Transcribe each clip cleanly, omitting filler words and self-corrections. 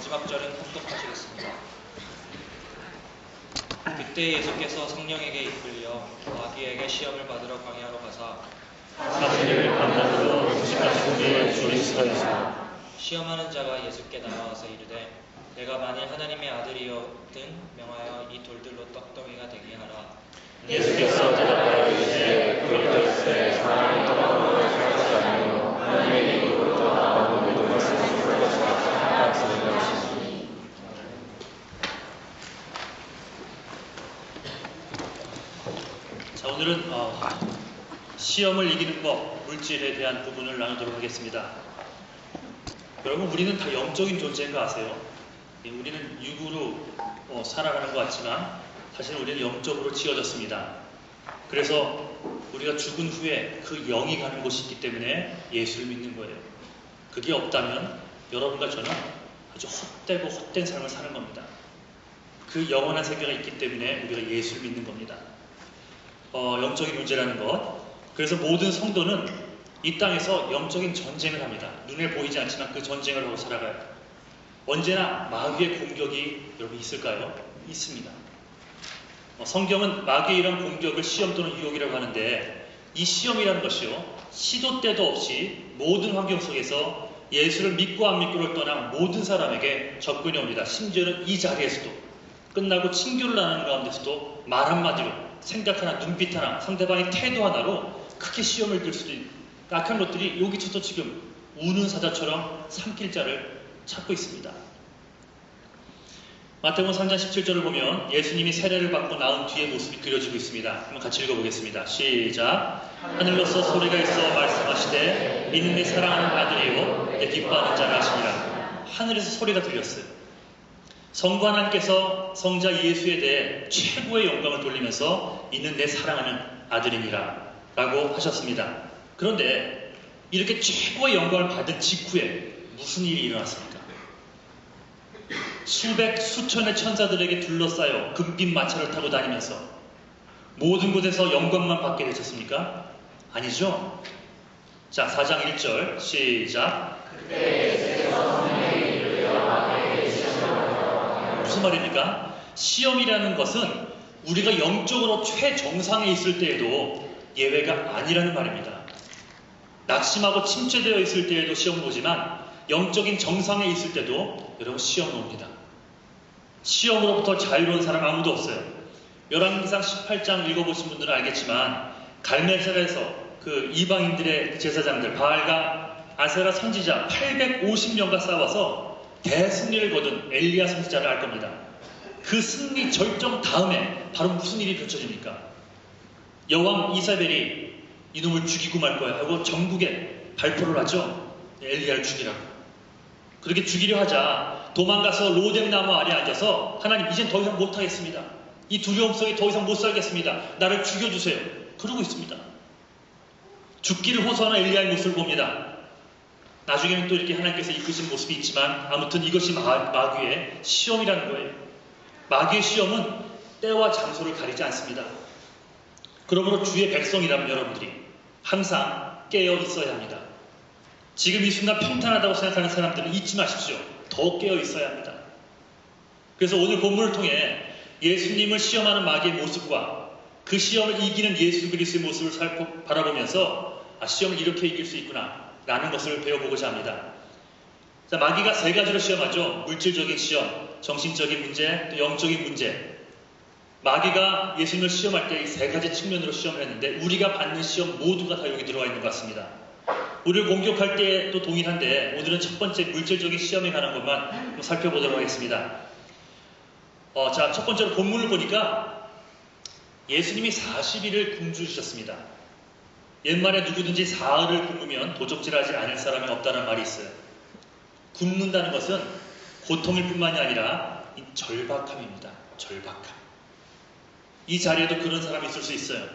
마지막 절은 합독하시겠습니다. 그때 예수께서 성령에게 이끌려 마귀에게 시험을 받으러 광야로 가사 40일 밤낮으로 음식하신 뒤에 줄이 서 있으나 시험하는 자가 예수께 나와서 이르되 내가 만일 하나님의 아들이었든 명하여 이 돌들로 떡덩이가 되게 하라. 예수께서 대답하여 이르시되 그리스도의 사람이 떡으로 살 것이 아니요 하나님의 입으로 떠나오는 모든 것을 줄 것이라 말씀하시니. 자, 오늘은 시험을 이기는 법, 물질에 대한 부분을 나누도록 하겠습니다. 여러분, 우리는 다 영적인 존재인 거 아세요? 우리는 육으로 살아가는 것 같지만 사실 우리는 영적으로 지어졌습니다. 그래서 우리가 죽은 후에 그 영이 가는 곳이 있기 때문에 예수를 믿는 거예요. 그게 없다면 여러분과 저는 아주 헛되고 헛된 삶을 사는 겁니다. 그 영원한 세계가 있기 때문에 우리가 예수를 믿는 겁니다. 영적인 문제라는 것. 그래서 모든 성도는 이 땅에서 영적인 전쟁을 합니다. 눈에 보이지 않지만 그 전쟁을 하고 살아가요. 언제나 마귀의 공격이 여러분 있을까요? 있습니다. 성경은 마귀의 이런 공격을 시험 또는 유혹이라고 하는데, 이 시험이라는 것이요, 시도 때도 없이 모든 환경 속에서 예수를 믿고 안 믿고를 떠난 모든 사람에게 접근이 옵니다. 심지어는 이 자리에서도, 끝나고 친교를 나누는 가운데서도 말 한마디로, 생각 하나, 눈빛 하나, 상대방의 태도 하나로 크게 시험을 들 수도 있는 악한 것들이 여기저기서 지금 우는 사자처럼 삼킬 자를 찾고 있습니다. 마태복음 3장 17절을 보면 예수님이 세례를 받고 나온 뒤의 모습이 그려지고 있습니다. 한번 같이 읽어보겠습니다. 시작. 하늘로서 소리가 있어 말씀하시되 이는 내 사랑하는 아들이요 내 기뻐하는 자라 하시니라. 하늘에서 소리가 들렸어요. 성부 하나님께서 성자 예수에 대해 최고의 영광을 돌리면서 이는 내 사랑하는 아들이니라 라고 하셨습니다. 그런데 이렇게 최고의 영광을 받은 직후에 무슨 일이 일어났습니까? 수백 수천의 천사들에게 둘러싸여 금빛 마차를 타고 다니면서 모든 곳에서 영광만 받게 되셨습니까? 아니죠? 자, 4장 1절 시작. 무슨 말입니까? 시험이라는 것은 우리가 영적으로 최정상에 있을 때에도 예외가 아니라는 말입니다. 낙심하고 침체되어 있을 때에도 시험 보지만 영적인 정상에 있을 때도 여러분 시험 옵니다. 시험으로부터 자유로운 사람 아무도 없어요. 열왕기상 18장 읽어보신 분들은 알겠지만 갈멜살에서 그 이방인들의 제사장들 바알과 아세라 선지자 850명과 싸워서 대승리를 거둔 엘리야 선지자를 알 겁니다. 그 승리 절정 다음에 바로 무슨 일이 펼쳐집니까? 여왕 이사벨이 이놈을 죽이고 말 거야 하고 전국에 발표를 하죠. 엘리야를 죽이라고. 그렇게 죽이려 하자 도망가서 로뎀 나무 아래 앉아서 하나님 이젠 더 이상 못하겠습니다. 이 두려움 속에 더 이상 못 살겠습니다. 나를 죽여주세요. 그러고 있습니다. 죽기를 호소하는 엘리야의 모습을 봅니다. 나중에는 또 이렇게 하나님께서 이끄신 모습이 있지만 아무튼 이것이 마귀의 시험이라는 거예요. 마귀의 시험은 때와 장소를 가리지 않습니다. 그러므로 주의 백성이라면 여러분들이 항상 깨어 있어야 합니다. 지금 이 순간 평탄하다고 생각하는 사람들은 잊지 마십시오. 더 깨어 있어야 합니다. 그래서 오늘 본문을 통해 예수님을 시험하는 마귀의 모습과 그 시험을 이기는 예수 그리스도의 모습을 바라보면서 시험을 이렇게 이길 수 있구나 라는 것을 배워보고자 합니다. 자, 마귀가 세 가지로 시험하죠. 물질적인 시험, 정신적인 문제, 또 영적인 문제. 마귀가 예수님을 시험할 때 이 세 가지 측면으로 시험을 했는데 우리가 받는 시험 모두가 다 여기 들어와 있는 것 같습니다. 우리를 공격할 때도 동일한데 오늘은 첫 번째 물질적인 시험에 관한 것만 살펴보도록 하겠습니다. 자, 첫 번째로 본문을 보니까 예수님이 40일을 굶주리셨습니다. 옛말에 누구든지 사흘을 굶으면 도적질하지 않을 사람이 없다는 말이 있어요. 굶는다는 것은 고통일 뿐만이 아니라 절박함입니다. 절박함. 이 자리에도 그런 사람이 있을 수 있어요.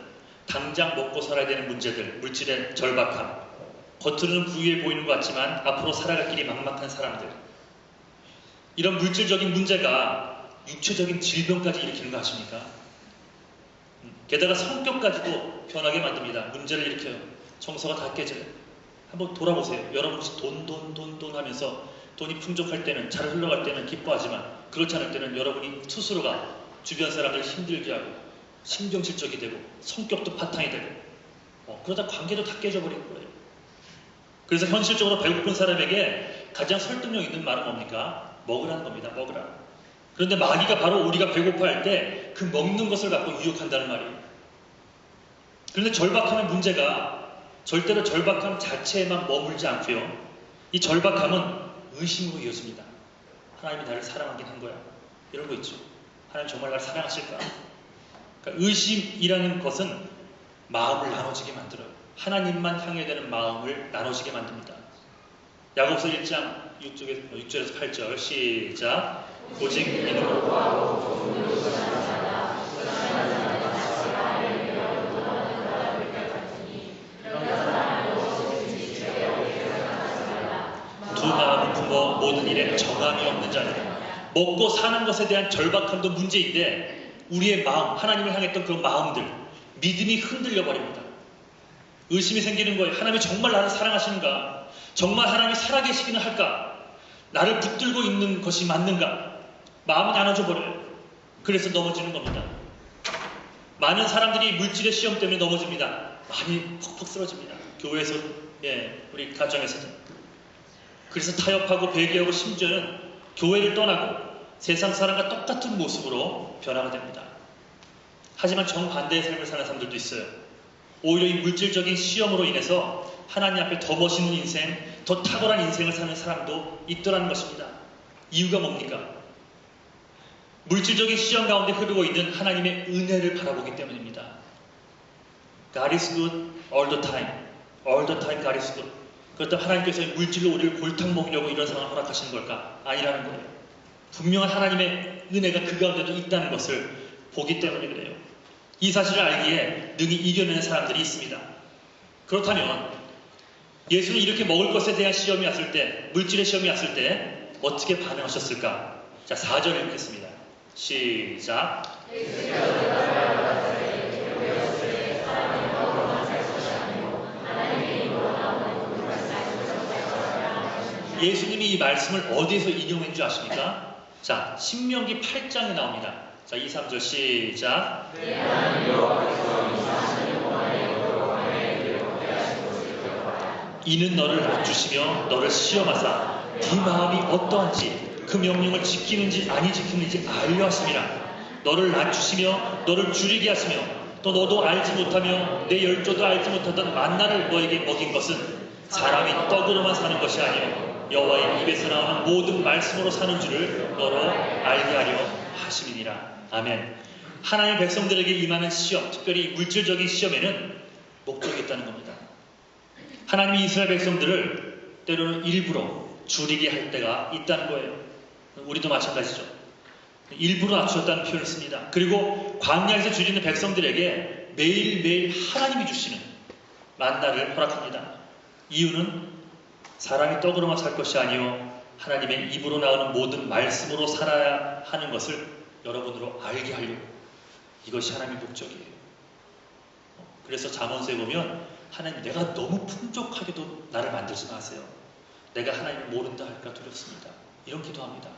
당장 먹고 살아야 되는 문제들, 물질의 절박함. 겉으로는 부유해 보이는 것 같지만 앞으로 살아갈 길이 막막한 사람들. 이런 물질적인 문제가 육체적인 질병까지 일으키는 거 아십니까? 게다가 성격까지도 변하게 만듭니다. 문제를 일으켜요. 정서가 다 깨져요. 한번 돌아보세요. 여러분 혹시 돈 하면서 돈이 풍족할 때는, 잘 흘러갈 때는 기뻐하지만 그렇지 않을 때는 여러분이 스스로가 주변 사람들을 힘들게 하고 신경질적이 되고 성격도 바탕이 되고 그러다 관계도 다 깨져버리는 거예요. 그래서 현실적으로 배고픈 사람에게 가장 설득력 있는 말은 뭡니까? 먹으라는 겁니다. 먹으라. 그런데 마귀가 바로 우리가 배고파할 때 그 먹는 것을 갖고 유혹한다는 말이에요. 그런데 절박함의 문제가 절대로 절박함 자체에만 머물지 않고요. 이 절박함은 의심으로 이어집니다. 하나님이 나를 사랑하긴 한 거야. 이런 거 있죠. 하나님 정말 나를 사랑하실까? 그러니까 의심이라는 것은 마음을 나눠지게 만들어요. 하나님만 향해 되는 마음을 나눠지게 만듭니다. 야고보서 1장 6절에서 8절 시작. 오직 믿음으로 두 마음을 품어 모든 일에 정함이 없는 자는 먹고 사는 것에 대한 절박함도 문제인데 우리의 마음, 하나님을 향했던 그 마음들, 믿음이 흔들려 버립니다. 의심이 생기는 거예요. 하나님이 정말 나를 사랑하시는가? 정말 하나님이 살아계시기는 할까? 나를 붙들고 있는 것이 맞는가? 마음이 나눠져 버려요. 그래서 넘어지는 겁니다. 많은 사람들이 물질의 시험 때문에 넘어집니다. 많이 퍽퍽 쓰러집니다. 교회에서, 우리 가정에서도. 그래서 타협하고 배교하고 심지어는 교회를 떠나고 세상 사람과 똑같은 모습으로 변화가 됩니다. 하지만 정반대의 삶을 사는 사람들도 있어요. 오히려 이 물질적인 시험으로 인해서 하나님 앞에 더 멋있는 인생, 더 탁월한 인생을 사는 사람도 있더라는 것입니다. 이유가 뭡니까? 물질적인 시험 가운데 흐르고 있는 하나님의 은혜를 바라보기 때문입니다. God is good all the time. All the time God is good. 그렇다면 하나님께서 물질로 우리를 골탕 먹이려고 이런 상황을 허락하시는 걸까? 아니라는 거예요. 분명한 하나님의 은혜가 그 가운데도 있다는 것을 보기 때문에 그래요. 이 사실을 알기에 능히 이겨내는 사람들이 있습니다. 그렇다면 예수는 이렇게 먹을 것에 대한 시험이 왔을 때, 물질의 시험이 왔을 때 어떻게 반응하셨을까? 자, 4절 읽겠습니다. 시작. 예수님이 이 말씀을 어디에서 인용한 줄 아십니까? 자, 신명기 8장에 나옵니다. 자, 2, 3절 시작. 이는 너를 낮추시며 너를 시험하사 네 마음이 어떠한지 그 명령을 지키는지 아니 지키는지 알려 하심이라. 너를 낮추시며 너를 줄이게 하시며 또 너도 알지 못하며 내 열조도 알지 못하던 만나를 너에게 먹인 것은 사람이 떡으로만 사는 것이 아니요 여호와의 입에서 나오는 모든 말씀으로 사는 줄을 너로 알게 하려 하심이니라. 아멘. 하나님의 백성들에게 임하는 시험, 특별히 물질적인 시험에는 목적이 있다는 겁니다. 하나님이 이스라엘 백성들을 때로는 일부러 줄이게 할 때가 있다는 거예요. 우리도 마찬가지죠. 일부러 낮추었다는 표현을 씁니다. 그리고 광야에서 줄이는 백성들에게 매일매일 하나님이 주시는 만나를 허락합니다. 이유는 사람이 떡으로만 살 것이 아니요 하나님의 입으로 나오는 모든 말씀으로 살아야 하는 것을 여러분으로 알게 하려고. 이것이 하나님의 목적이에요. 그래서 잠언서에 보면 하나님, 내가 너무 풍족하게도 나를 만들지 마세요. 내가 하나님을 모른다 할까 두렵습니다. 이런 기도합니다.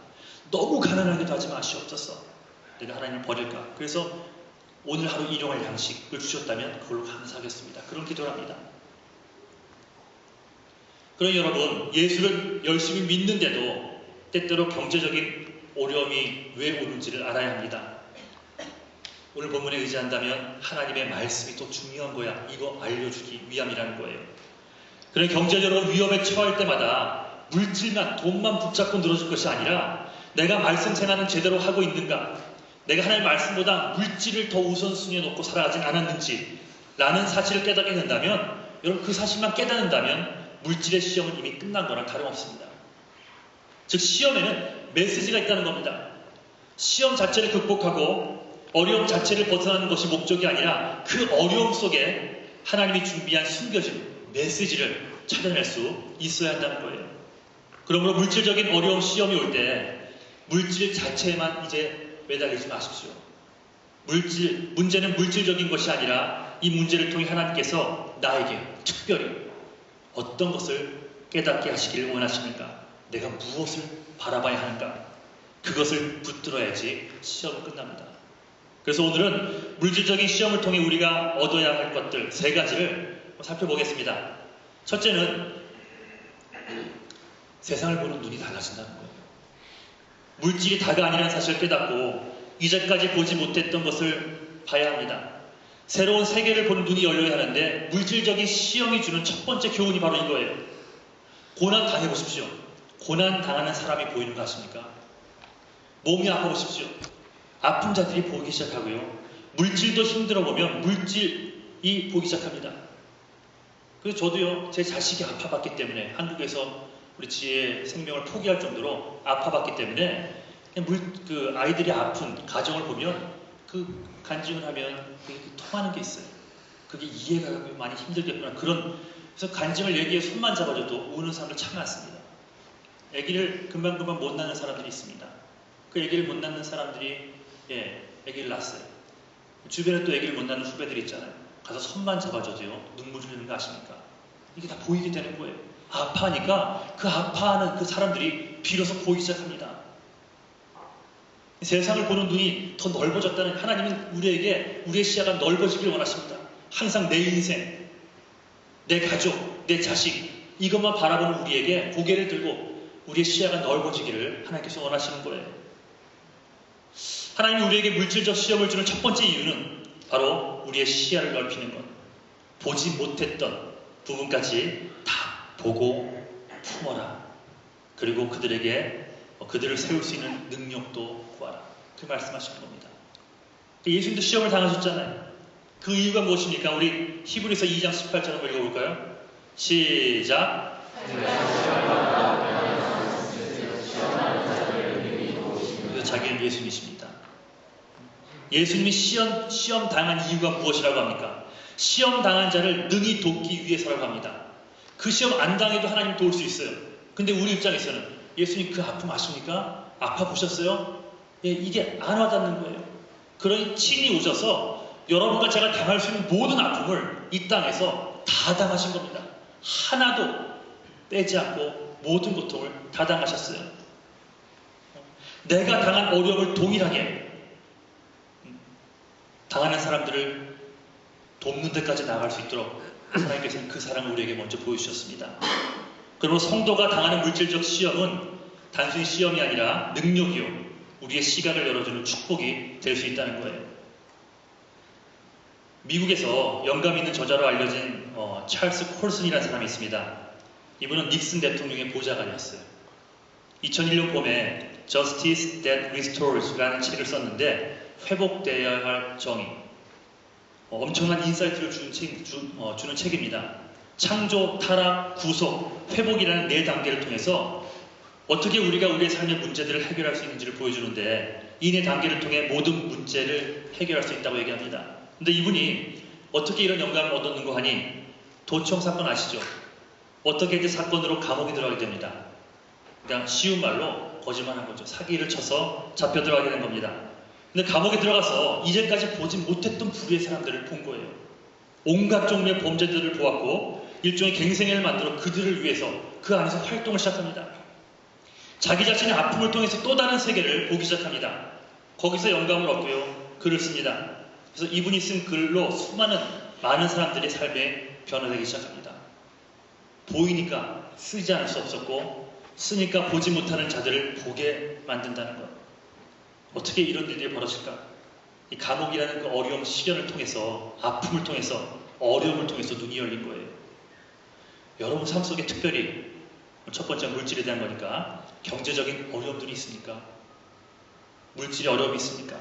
너무 가난하게도 하지 마시옵소서. 내가 하나님을 버릴까? 그래서 오늘 하루 일용할 양식을 주셨다면 그걸로 감사하겠습니다. 그런 기도를 합니다. 그러니 여러분, 예수를 열심히 믿는데도 때때로 경제적인 어려움이 왜 오는지를 알아야 합니다. 오늘 본문에 의지한다면 하나님의 말씀이 더 중요한 거야. 이거 알려주기 위함이라는 거예요. 그런 경제적으로 위험에 처할 때마다 물질만, 돈만 붙잡고 늘어질 것이 아니라 내가 말씀 생활은 제대로 하고 있는가? 내가 하나님의 말씀보다 물질을 더 우선순위에 놓고 살아가진 않았는지 라는 사실을 깨닫게 된다면, 여러분 그 사실만 깨닫는다면 물질의 시험은 이미 끝난 거랑 다름없습니다. 즉 시험에는 메시지가 있다는 겁니다. 시험 자체를 극복하고 어려움 자체를 벗어나는 것이 목적이 아니라 그 어려움 속에 하나님이 준비한 숨겨진 메시지를 찾아낼 수 있어야 한다는 거예요. 그러므로 물질적인 어려움 시험이 올 때 물질 자체에만 이제 매달리지 마십시오. 문제는 물질적인 것이 아니라 이 문제를 통해 하나님께서 나에게 특별히 어떤 것을 깨닫게 하시기를 원하십니까? 내가 무엇을 바라봐야 하는가? 그것을 붙들어야지 시험은 끝납니다. 그래서 오늘은 물질적인 시험을 통해 우리가 얻어야 할 것들 3가지를 살펴보겠습니다. 첫째는 세상을 보는 눈이 달라진다는 거예요. 물질이 다가 아니라는 사실을 깨닫고 이제까지 보지 못했던 것을 봐야 합니다. 새로운 세계를 보는 눈이 열려야 하는데 물질적인 시험이 주는 첫 번째 교훈이 바로 이거예요. 고난 당해보십시오. 고난 당하는 사람이 보이는 거 아십니까? 몸이 아파보십시오. 아픈 자들이 보이기 시작하고요. 물질도 힘들어 보면 물질이 보이기 시작합니다. 그래서 저도요, 제 자식이 아파봤기 때문에 한국에서 우리 지혜의 생명을 포기할 정도로 아파봤기 때문에 그 아이들이 아픈 가정을 보면 그 간증을 하면 그게 통하는 게 있어요. 그게 이해가 가고 많이 힘들겠구나. 그래서 간증을 얘기해 손만 잡아줘도 우는 사람들 참 많습니다. 아기를 금방금방 못 낳는 사람들이 있습니다. 그 아기를 못 낳는 사람들이 아기를 낳았어요. 주변에 또 아기를 못 낳는 후배들이 있잖아요. 가서 손만 잡아줘도요 눈물 흘리는 거 아십니까? 이게 다 보이게 되는 거예요. 아파하니까 그 아파하는 그 사람들이 비로소 보이기 시작합니다. 세상을 보는 눈이 더 넓어졌다는 하나님은 우리에게 우리의 시야가 넓어지길 원하십니다. 항상 내 인생, 내 가족, 내 자식 이것만 바라보는 우리에게 고개를 들고 우리의 시야가 넓어지기를 하나님께서 원하시는 거예요. 하나님이 우리에게 물질적 시험을 주는 첫 번째 이유는 바로 우리의 시야를 넓히는 것. 보지 못했던 부분까지 다 보고 품어라. 그리고 그들을 세울 수 있는 능력도 구하라. 그 말씀하신 겁니다. 예수님도 시험을 당하셨잖아요. 그 이유가 무엇입니까? 우리 히브리서 2장 18절 한번 읽어볼까요? 시작. 그래서 자기는 예수님이십니다. 예수님이 시험 당한 이유가 무엇이라고 합니까? 시험 당한 자를 능히 돕기 위해서라고 합니다. 그 시험 안 당해도 하나님 도울 수 있어요. 근데 우리 입장에서는 예수님 그 아픔 아십니까? 아파 보셨어요? 이게 안 와닿는 거예요. 그러니 친히 오셔서 여러분과 제가 당할 수 있는 모든 아픔을 이 땅에서 다 당하신 겁니다. 하나도 빼지 않고 모든 고통을 다 당하셨어요. 내가 당한 어려움을 동일하게 당하는 사람들을 돕는 데까지 나갈 수 있도록 하나님께서는 그 사랑을 우리에게 먼저 보여주셨습니다. 그리고 성도가 당하는 물질적 시험은 단순히 시험이 아니라 능력이요, 우리의 시각을 열어주는 축복이 될 수 있다는 거예요. 미국에서 영감 있는 저자로 알려진 찰스 콜슨이라는 사람이 있습니다. 이분은 닉슨 대통령의 보좌관이었어요. 2001년 봄에 Justice That Restores라는 책을 썼는데 회복되어야 할 정의, 엄청난 인사이트를 주는 책입니다. 창조, 타락, 구속, 회복이라는 4단계를 통해서 어떻게 우리가 우리의 삶의 문제들을 해결할 수 있는지를 보여주는데 이 4단계를 통해 모든 문제를 해결할 수 있다고 얘기합니다. 근데 이분이 어떻게 이런 영감을 얻었는가 하니 도청 사건 아시죠? 어떻게 이제 사건으로 감옥에 들어가게 됩니다. 그냥 쉬운 말로 거짓말한 거죠. 사기를 쳐서 잡혀 들어가게 된 겁니다. 근데 감옥에 들어가서 이제까지 보지 못했던 부류의 사람들을 본 거예요. 온갖 종류의 범죄들을 보았고 일종의 갱생회를 만들어 그들을 위해서 그 안에서 활동을 시작합니다. 자기 자신의 아픔을 통해서 또 다른 세계를 보기 시작합니다. 거기서 영감을 얻고요, 글을 씁니다. 그래서 이분이 쓴 글로 많은 사람들의 삶에 변화되기 시작합니다. 보이니까 쓰지 않을 수 없었고 쓰니까 보지 못하는 자들을 보게 만든다는 것. 어떻게 이런 일들이 벌어질까? 이 감옥이라는 그 어려움, 시련을 통해서, 아픔을 통해서, 어려움을 통해서 눈이 열린 거예요. 여러분 삶 속에 특별히 첫 번째 물질에 대한 거니까 경제적인 어려움들이 있습니까? 물질의 어려움이 있습니까?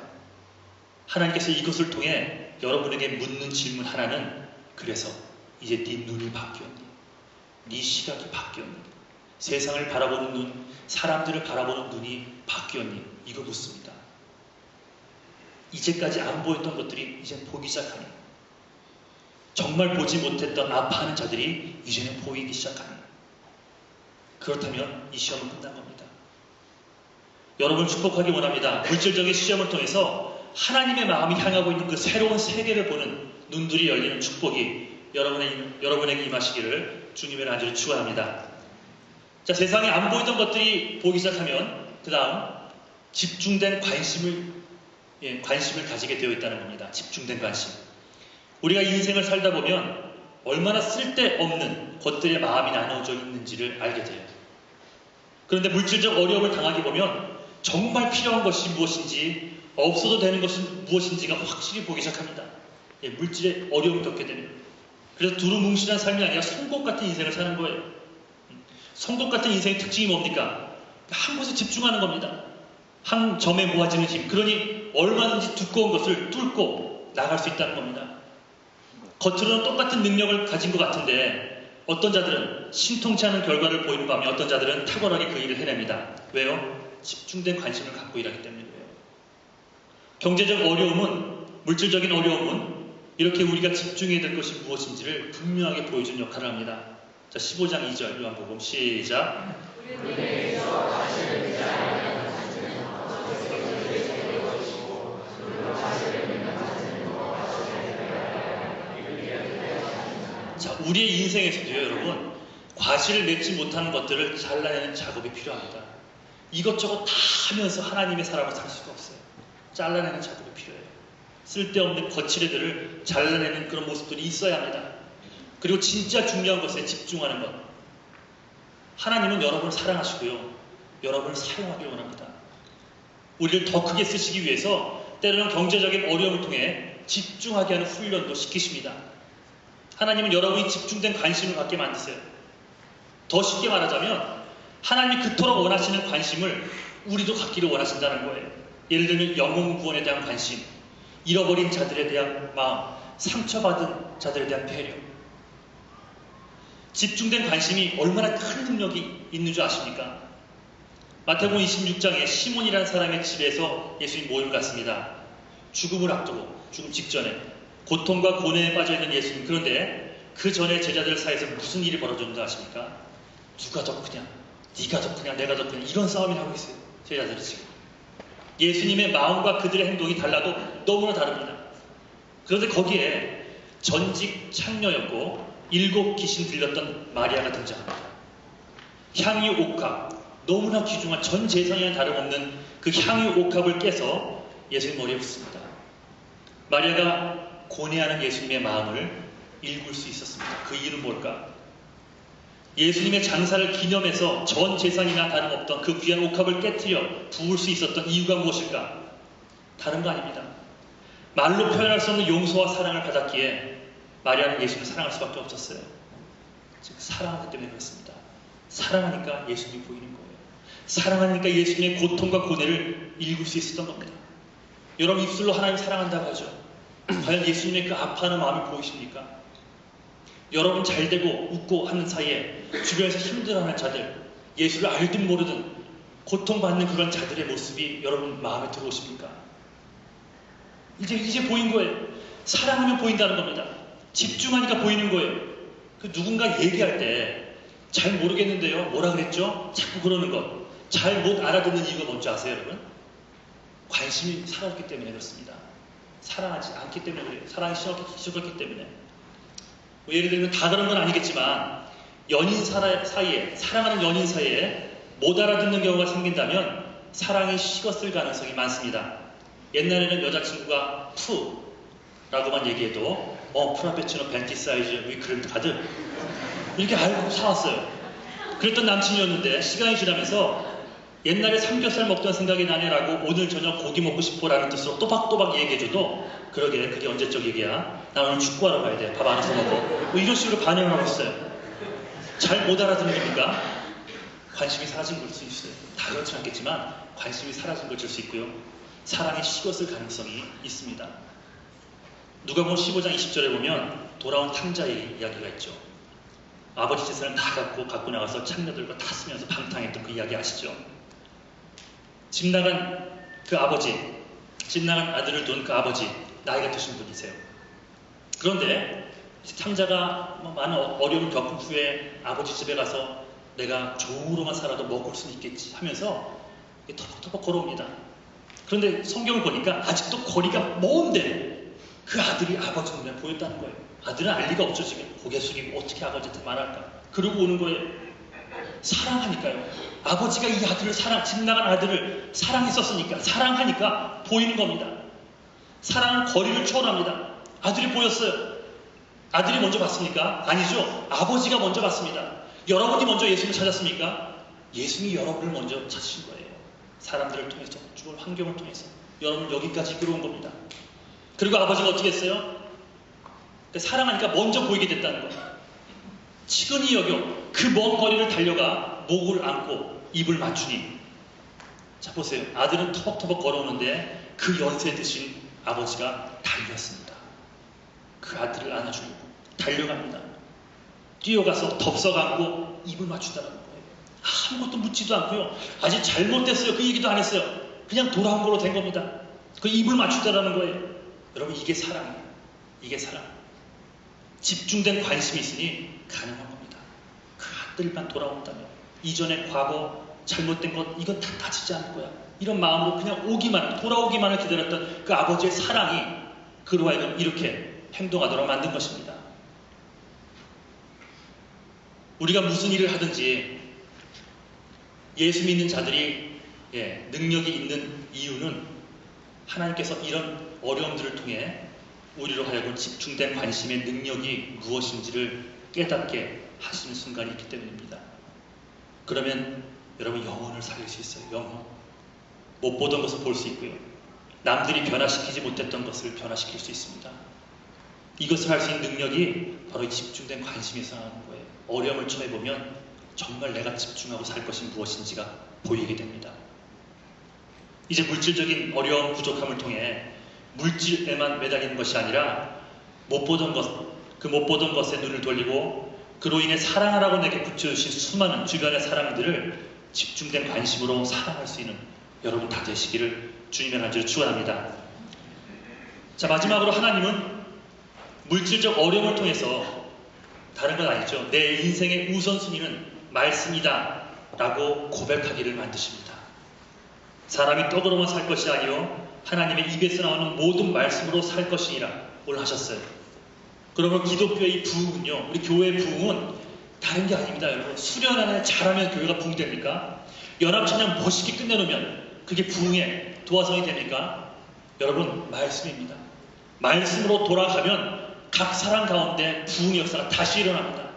하나님께서 이것을 통해 여러분에게 묻는 질문 하나는, 그래서 이제 네 눈이 바뀌었니? 네 시각이 바뀌었니? 세상을 바라보는 눈, 사람들을 바라보는 눈이 바뀌었니? 이거 묻습니다. 이제까지 안 보였던 것들이 이제 보기 시작하니, 정말 보지 못했던 아파하는 자들이 이제는 보이기 시작하니, 그렇다면 이 시험은 끝난 겁니다. 여러분을 축복하기 원합니다. 물질적인 시험을 통해서 하나님의 마음이 향하고 있는 그 새로운 세계를 보는 눈들이 열리는 축복이 여러분에게 임하시기를 주님의 안주를 축원합니다. 자, 세상에 안 보이던 것들이 보이기 시작하면 그 다음 집중된 관심을 가지게 되어 있다는 겁니다. 집중된 관심. 우리가 인생을 살다 보면 얼마나 쓸데없는 것들의 마음이 나누어져 있는지를 알게 돼요. 그런데 물질적 어려움을 당하게 보면 정말 필요한 것이 무엇인지, 없어도 되는 것은 무엇인지가 확실히 보기 시작합니다. 물질의 어려움을 겪게 되면. 그래서 두루뭉실한 삶이 아니라 송곳 같은 인생을 사는 거예요. 송곳 같은 인생의 특징이 뭡니까? 한 곳에 집중하는 겁니다. 한 점에 모아지는 힘. 그러니 얼마든지 두꺼운 것을 뚫고 나갈 수 있다는 겁니다. 겉으로는 똑같은 능력을 가진 것 같은데 어떤 자들은 신통치 않은 결과를 보이는 반면 어떤 자들은 탁월하게 그 일을 해냅니다. 왜요? 집중된 관심을 갖고 일하기 때문에 그래요. 경제적 어려움은, 물질적인 어려움은 이렇게 우리가 집중해야 될 것이 무엇인지를 분명하게 보여준 역할을 합니다. 자, 15장 2절 요한복음 시작. 자, 우리의 인생에서도요, 여러분, 과실을 맺지 못하는 것들을 잘라내는 작업이 필요합니다. 이것저것 다 하면서 하나님의 사람을 살 수가 없어요. 잘라내는 작업이 필요해요. 쓸데없는 거칠애들을 잘라내는 그런 모습들이 있어야 합니다. 그리고 진짜 중요한 것에 집중하는 것. 하나님은 여러분을 사랑하시고요, 여러분을 사용하기를 원합니다. 우리를 더 크게 쓰시기 위해서 때로는 경제적인 어려움을 통해 집중하게 하는 훈련도 시키십니다. 하나님은 여러분이 집중된 관심을 갖게 만드세요. 더 쉽게 말하자면 하나님이 그토록 원하시는 관심을 우리도 갖기를 원하신다는 거예요. 예를 들면 영혼 구원에 대한 관심, 잃어버린 자들에 대한 마음, 상처받은 자들에 대한 배려. 집중된 관심이 얼마나 큰 능력이 있는 줄 아십니까? 마태복음 26장에 시몬이라는 사람의 집에서 예수님 모임을 갖습니다. 죽음을 앞두고, 죽음 직전에 고통과 고뇌에 빠져있는 예수님. 그런데 그 전에 제자들 사이에서 무슨 일이 벌어졌는지 아십니까? 누가 더 크냐? 네가 더 크냐? 내가 더 크냐? 이런 싸움이 하고 있어요. 제자들이 지금. 예수님의 마음과 그들의 행동이 달라도 너무나 다릅니다. 그런데 거기에 전직 창녀였고 7 귀신 들렸던 마리아가 등장합니다. 향유 옥합, 너무나 귀중한 전 재산이나 다름없는 그 향유 옥합을 깨서 예수님 머리에 붓습니다. 마리아가 고뇌하는 예수님의 마음을 읽을 수 있었습니다. 그 이유는 뭘까? 예수님의 장사를 기념해서 전 재산이나 다름없던 그 귀한 옥합을 깨뜨려 부을 수 있었던 이유가 무엇일까? 다른 거 아닙니다. 말로 표현할 수 없는 용서와 사랑을 받았기에 마리아는 예수님을 사랑할 수밖에 없었어요. 즉 사랑하기 때문에 그렇습니다. 사랑하니까 예수님이 보이는 거예요. 사랑하니까 예수님의 고통과 고뇌를 읽을 수 있었던 겁니다. 여러분 입술로 하나님 사랑한다고 하죠. 과연 예수님의 그 아파하는 마음이 보이십니까? 여러분 잘되고 웃고 하는 사이에 주변에서 힘들어하는 자들, 예수를 알든 모르든 고통받는 그런 자들의 모습이 여러분 마음에 들어오십니까? 이제 보인 거예요. 사랑하면 보인다는 겁니다. 집중하니까 보이는 거예요. 그 누군가 얘기할 때 잘 모르겠는데요, 뭐라 그랬죠? 자꾸 그러는 것. 잘 못 알아듣는 이유가 뭔지 아세요, 여러분? 관심이 사라졌기 때문에 그렇습니다. 사랑하지 않기 때문에 그래요. 사랑이 식었기 때문에. 뭐 예를 들면 다 그런 건 아니겠지만 연인 사이에, 사랑하는 연인 사이에 못 알아듣는 경우가 생긴다면 사랑이 식었을 가능성이 많습니다. 옛날에는 여자친구가 푸라고만 얘기해도 프라페치노 벤티 사이즈 위크림 가득 이렇게 알고 사왔어요. 그랬던 남친이었는데 시간이 지나면서 옛날에 삼겹살 먹던 생각이 나네라고 오늘 저녁 고기 먹고 싶어라는 뜻으로 또박또박 얘기해줘도 그러게 그게 언제적 얘기야? 나 오늘 축구하러 가야 돼. 밥 안 해서 먹어. 뭐 이런 식으로 반응을 하고 있어요. 잘 못 알아듣는 겁니까? 관심이 사라진 걸 수 있어요. 다 그렇진 않겠지만 관심이 사라진 걸 줄 수 있고요. 사랑이 식었을 가능성이 있습니다. 누가복음 15장 20절에 보면 돌아온 탕자의 이야기가 있죠. 아버지 재산을 다 갖고 나가서 창녀들과 다 쓰면서 방탕했던 그 이야기 아시죠? 집 나간 그 아버지, 집 나간 아들을 둔 그 아버지, 나이가 드신 분이세요. 그런데 탕자가 많은 어려움을 겪은 후에 아버지 집에 가서 내가 종으로만 살아도 먹을 수 있겠지 하면서 터벅터벅 걸어옵니다. 그런데 성경을 보니까 아직도 거리가 먼데 그 아들이 아버지 눈에 보였다는 거예요. 아들은 알 리가 없죠. 지금 고개 숙이고 어떻게 아버지한테 말할까. 그러고 오는 거예요. 사랑하니까요. 아버지가 이 아들을 집 나간 아들을 사랑했었으니까, 사랑하니까 보이는 겁니다. 사랑은 거리를 초월합니다. 아들이 보였어요. 아들이 먼저 봤습니까? 아니죠. 아버지가 먼저 봤습니다. 여러분이 먼저 예수님을 찾았습니까? 예수님이 여러분을 먼저 찾으신 거예요. 사람들을 통해서, 주변 환경을 통해서 여러분을 여기까지 끌어온 겁니다. 그리고 아버지가 어떻게 했어요? 사랑하니까 먼저 보이게 됐다는 거예요. 치근히 여겨 그 먼 거리를 달려가 목을 안고 입을 맞추니, 자 보세요. 아들은 터벅터벅 걸어오는데 그 연세 드신 아버지가 달렸습니다. 그 아들을 안아주려고 달려갑니다. 뛰어가서 덥석 안고 입을 맞춘다는 거예요. 아무것도 묻지도 않고요. 아직 잘못됐어요. 그 얘기도 안 했어요. 그냥 돌아온 걸로 된 겁니다. 그 입을 맞춘다는 거예요. 여러분, 이게 사랑이에요. 이게 사랑. 집중된 관심이 있으니 가능한 겁니다. 그 아들만 돌아온다면, 이전의 과거 잘못된 것 이건 다 따지지 않을 거야. 이런 마음으로 그냥 돌아오기만을 기다렸던 그 아버지의 사랑이 그로 하여금 이렇게 행동하도록 만든 것입니다. 우리가 무슨 일을 하든지 예수 믿는 자들이 능력이 있는 이유는 하나님께서 이런 어려움들을 통해 우리로 하여금 집중된 관심의 능력이 무엇인지를 깨닫게 하시는 순간이 있기 때문입니다. 그러면 여러분, 영혼을 살릴 수 있어요. 영혼. 못 보던 것을 볼 수 있고요. 남들이 변화시키지 못했던 것을 변화시킬 수 있습니다. 이것을 할 수 있는 능력이 바로 이 집중된 관심에서 나오는 거예요. 어려움을 처해보면 정말 내가 집중하고 살 것이 무엇인지가 보이게 됩니다. 이제 물질적인 어려움, 부족함을 통해 물질에만 매달리는 것이 아니라 못 보던 것에 눈을 돌리고 그로 인해 사랑하라고 내게 붙여주신 수많은 주변의 사람들을 집중된 관심으로 사랑할 수 있는 여러분 다 되시기를 주님의 간절히 축원합니다. 자, 마지막으로 하나님은 물질적 어려움을 통해서 다른 건 아니죠. 내 인생의 우선순위는 말씀이다 라고 고백하기를 만드십니다. 사람이 떡으로만 살 것이 아니요 하나님의 입에서 나오는 모든 말씀으로 살 것이니라 오늘 하셨어요. 그러면 기독교의 부흥은요, 우리 교회의 부흥은 다른 게 아닙니다. 여러분, 수련 안에 잘하면 교회가 부흥됩니까? 연합찬양 멋있게 끝내놓으면 그게 부흥의 도화성이 됩니까? 여러분, 말씀입니다. 말씀으로 돌아가면 각 사람 가운데 부흥의 역사가 다시 일어납니다.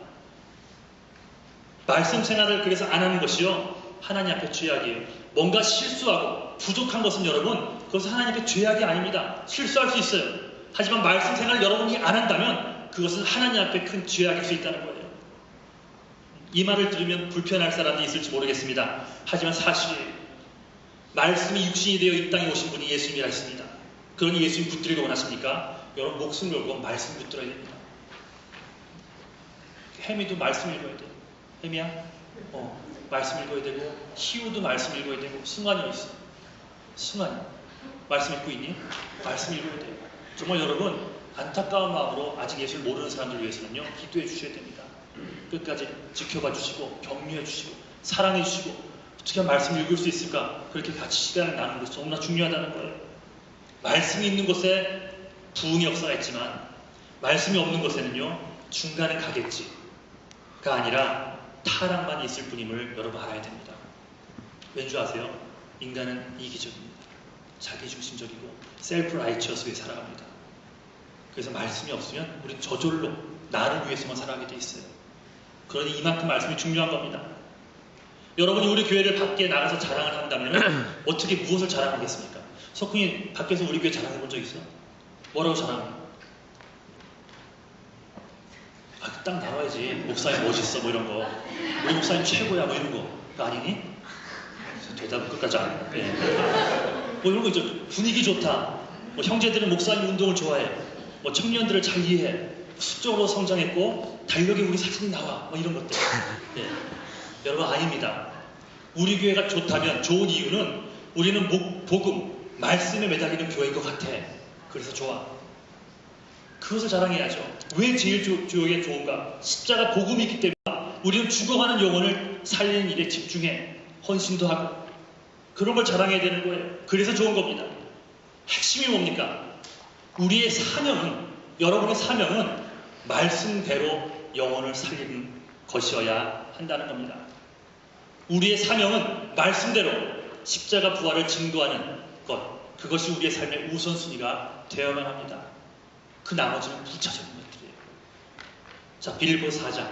말씀 생활을 그래서 안 하는 것이요, 하나님 앞에 죄악이에요. 뭔가 실수하고 부족한 것은 여러분, 그것은 하나님 앞에 죄악이 아닙니다. 실수할 수 있어요. 하지만 말씀 생활을 여러분이 안 한다면 그것은 하나님 앞에 큰 죄악일 수 있다는 거예요. 이 말을 들으면 불편할 사람이 있을지 모르겠습니다. 하지만 사실 말씀이 육신이 되어 이 땅에 오신 분이 예수님이라 했습니다. 그러니 예수님 붙들기를 원하십니까? 여러분, 목숨 걸고 말씀 붙들어야 됩니다. 혜미도 말씀 읽어야 돼요. 혜미야? 말씀 읽어야 되고, 희우도 말씀 읽어야 되고, 승환이 어딨어? 승환이 말씀 읽고 있니? 말씀 읽어야 돼요. 정말 여러분, 안타까운 마음으로 아직 예수를 모르는 사람들 위해서는요, 기도해 주셔야 됩니다. 끝까지 지켜봐 주시고, 격려해 주시고, 사랑해 주시고, 어떻게 하면 말씀 읽을 수 있을까? 그렇게 같이 시간을 나누는 것이 너무나 중요하다는 거예요. 말씀이 있는 곳에 부흥의 역사가 있지만 말씀이 없는 곳에는요, 중간에 가겠지가 아니라 타락만 있을 뿐임을 여러분 알아야 됩니다. 왠지 아세요? 인간은 이기적입니다. 자기중심적이고 셀프 라이처스에 살아갑니다. 그래서 말씀이 없으면 우린 저절로 나를 위해서만 살아가게 돼 있어요. 그러니 이만큼 말씀이 중요한 겁니다. 여러분이 우리 교회를 밖에 나가서 자랑을 한다면 어떻게 무엇을 자랑하겠습니까? 석훈이 밖에서 우리 교회 자랑해 본 적 있어? 뭐라고 자랑해? 딱 나와야지. 목사님 멋있어 뭐 이런 거. 우리 목사님 최고야 뭐 이런 거. 그거 아니니? 대답은 끝까지 안 해. 뭐 이런 거 있죠. 분위기 좋다. 뭐 형제들은 목사님 운동을 좋아해. 뭐 청년들을 잘 이해해. 수적으로 성장했고 달력에 우리 사진이 나와. 뭐 이런 것들. 네. 여러분, 아닙니다. 우리 교회가 좋다면 좋은 이유는 우리는 복음, 말씀에 매달리는 교회인 것 같아. 그래서 좋아. 그것을 자랑해야죠. 왜 제일 교회가 좋은가? 십자가 복음이 있기 때문에 우리는 죽어가는 영혼을 살리는 일에 집중해. 헌신도 하고. 그런 걸 자랑해야 되는 거예요. 그래서 좋은 겁니다. 핵심이 뭡니까? 우리의 사명은, 여러분의 사명은 말씀대로 영혼을 살리는 것이어야 한다는 겁니다. 우리의 사명은 말씀대로 십자가 부활을 증거하는 것, 그것이 우리의 삶의 우선순위가 되어야만 합니다. 그 나머지는 부차적인 것들이에요. 자, 빌보 4장.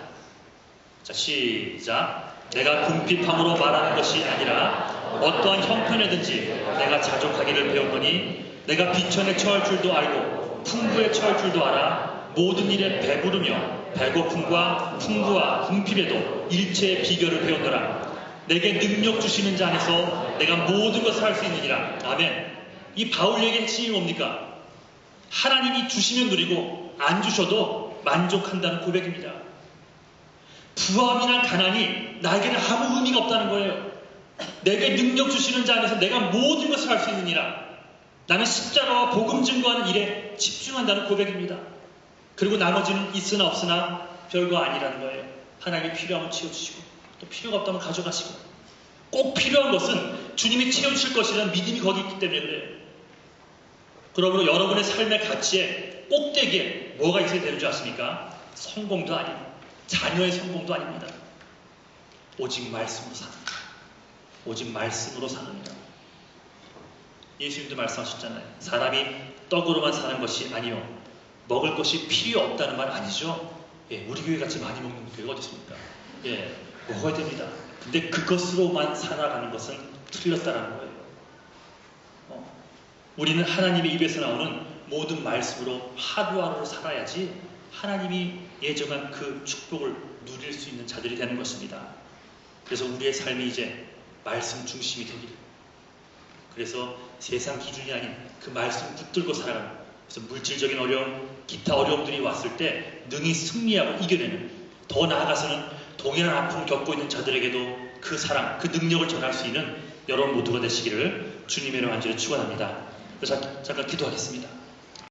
자, 시작. 내가 궁핍함으로 말하는 것이 아니라 어떠한 형편에든지 내가 자족하기를 배웠더니 내가 비천에 처할 줄도 알고 풍부에 처할 줄도 알아 모든 일에 배부르며 배고픔과 풍부와 궁핍에도 일체의 비결을 배웠노라. 내게 능력 주시는 자 안에서 내가 모든 것을 할 수 있느니라. 아멘. 이 바울 얘기의 핵심이 뭡니까? 하나님이 주시면 누리고 안 주셔도 만족한다는 고백입니다. 부함이나 가난이 나에게는 아무 의미가 없다는 거예요. 내게 능력 주시는 자 안에서 내가 모든 것을 할 수 있느니라. 나는 십자가와 복음 증거하는 일에 집중한다는 고백입니다. 그리고 나머지는 있으나 없으나 별거 아니라는 거예요. 하나님이 필요하면 채워주시고 또 필요가 없다면 가져가시고 꼭 필요한 것은 주님이 채워주실 것이라는 믿음이 거기 있기 때문에 그래요. 그러므로 여러분의 삶의 가치에 꼭대기에 뭐가 있어야 되는 줄 아십니까? 성공도 아니고 자녀의 성공도 아닙니다. 오직 말씀으로 사는 것. 오직 말씀으로 사는 것. 예수님도 말씀하셨잖아요. 사람이 떡으로만 사는 것이 아니요 먹을 것이 필요 없다는 말 아니죠? 예, 우리 교회 같이 많이 먹는 교회가 어디 있습니까? 예, 먹어야 됩니다. 근데 그것으로만 살아가는 것은 틀렸다는 거예요. 우리는 하나님의 입에서 나오는 모든 말씀으로 하루하루를 살아야지 하나님이 예정한 그 축복을 누릴 수 있는 자들이 되는 것입니다. 그래서 우리의 삶이 이제 말씀 중심이 되기를. 그래서 세상 기준이 아닌 그 말씀 붙들고 살아가는. 그래서 물질적인 어려움, 기타 어려움들이 왔을 때 능히 승리하고 이겨내는. 더 나아가서는 동일한 아픔을 겪고 있는 자들에게도 그 사랑, 그 능력을 전할 수 있는 여러분 모두가 되시기를 주님의 이름으로 간절히 축원합니다. 잠깐 기도하겠습니다.